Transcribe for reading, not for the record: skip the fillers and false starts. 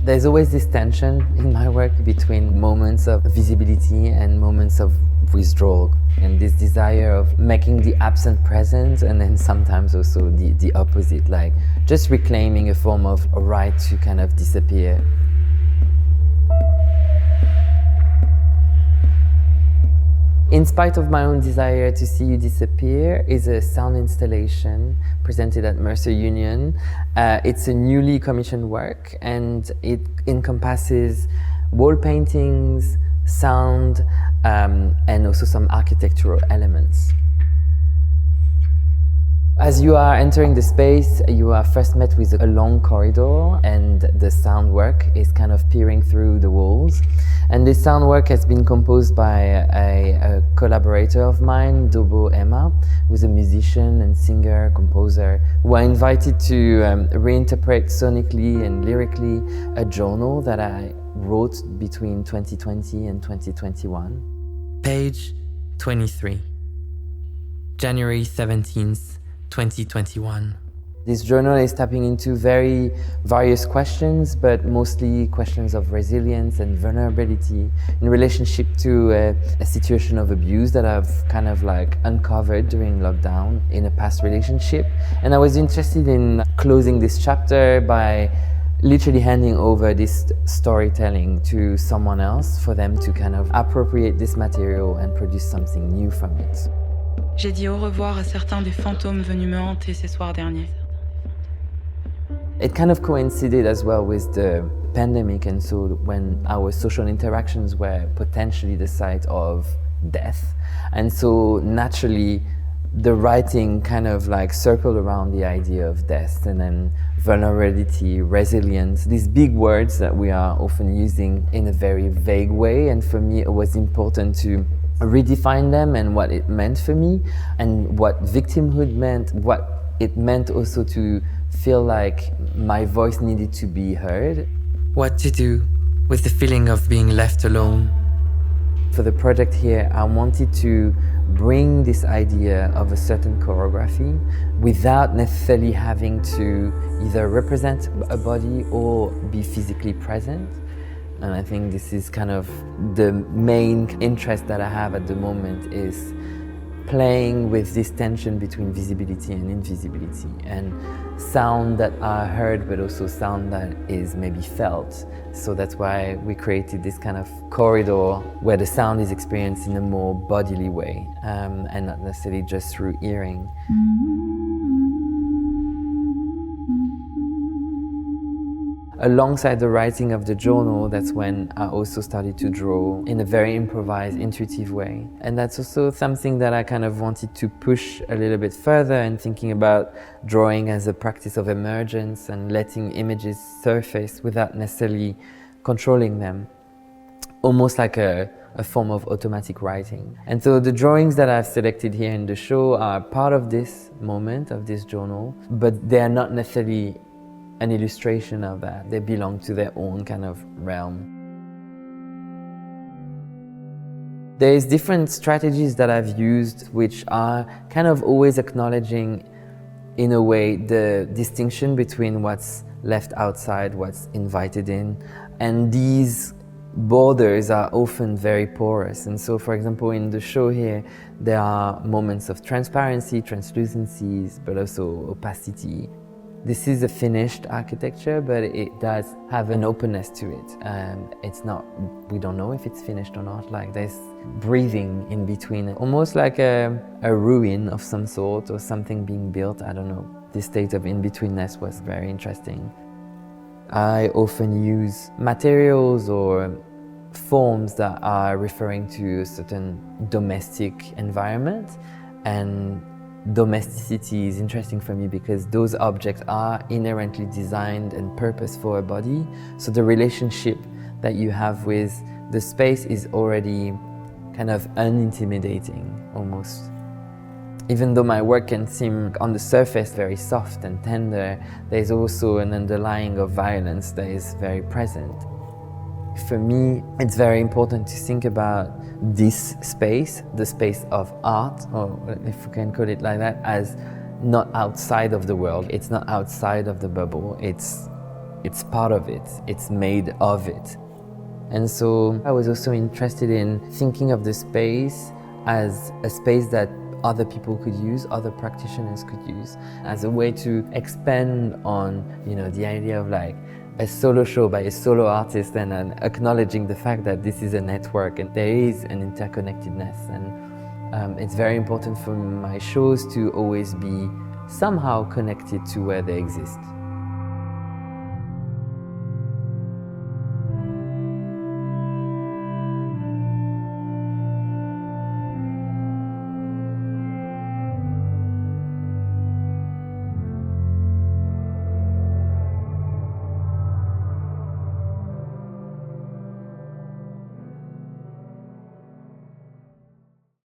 There's always this tension in my work between moments of visibility and moments of withdrawal, and this desire of making the absent present, and then sometimes also the opposite, like just reclaiming a form of a right to kind of disappear. In Spite of My Own Desire to See You Disappear is a sound installation presented at Mercer Union. It's a newly commissioned work, and it encompasses wall paintings, sound, and also some architectural elements. As you are entering the space, you are first met with a long corridor, and the sound work is kind of peering through the walls. And this sound work has been composed by a collaborator of mine, Dobo Emma, who's a musician and singer, composer, who I invited to reinterpret sonically and lyrically a journal that I wrote between 2020 and 2021. Page 23, January 17th, 2021. This journal is tapping into very various questions, but mostly questions of resilience and vulnerability in relationship to a situation of abuse that I've kind of like uncovered during lockdown in a past relationship. And I was interested in closing this chapter by literally handing over this storytelling to someone else for them to kind of appropriate this material and produce something new from it. J'ai dit au revoir à certains des fantômes venus me hanter ces soirs derniers. It kind of coincided as well with the pandemic, and so when our social interactions were potentially the site of death. And so naturally, the writing kind of like circled around the idea of death, and then vulnerability, resilience, these big words that we are often using in a very vague way. And for me, it was important to redefine them and what it meant for me, and what victimhood meant, what it meant also to feel like my voice needed to be heard. What to do with the feeling of being left alone. For the project here, I wanted to bring this idea of a certain choreography without necessarily having to either represent a body or be physically present. And I think this is kind of the main interest that I have at the moment, is playing with this tension between visibility and invisibility, and sound that are heard but also sound that is maybe felt. So that's why we created this kind of corridor where the sound is experienced in a more bodily way, and not necessarily just through hearing. Alongside the writing of the journal, that's when I also started to draw in a very improvised, intuitive way. And that's also something that I kind of wanted to push a little bit further, and thinking about drawing as a practice of emergence and letting images surface without necessarily controlling them. Almost like a form of automatic writing. And so the drawings that I've selected here in the show are part of this moment, of this journal, but they are not necessarily an illustration of that. They belong to their own kind of realm. There's different strategies that I've used, which are kind of always acknowledging, in a way, the distinction between what's left outside, what's invited in. And these borders are often very porous. And so, for example, in the show here, there are moments of transparency, translucencies, but also opacity. This is a finished architecture, but it does have an openness to it. It's not, we don't know if it's finished or not. Like, there's breathing in between, almost like a ruin of some sort, or something being built, I don't know. This state of in-betweenness was very interesting. I often use materials or forms that are referring to a certain domestic environment, and domesticity is interesting for me because those objects are inherently designed and purposed for a body. So the relationship that you have with the space is already kind of unintimidating, almost. Even though my work can seem on the surface very soft and tender, there's also an underlying of violence that is very present. For me, it's very important to think about this space, the space of art, or if we can call it like that, as not outside of the world. It's not outside of the bubble. It's it's part of it, it's made of it. And so I was also interested in thinking of the space as a space that other people could use, other practitioners could use, as a way to expand on, the idea of like a solo show by a solo artist, and acknowledging the fact that this is a network and there is an interconnectedness. And it's very important for my shows to always be somehow connected to where they exist.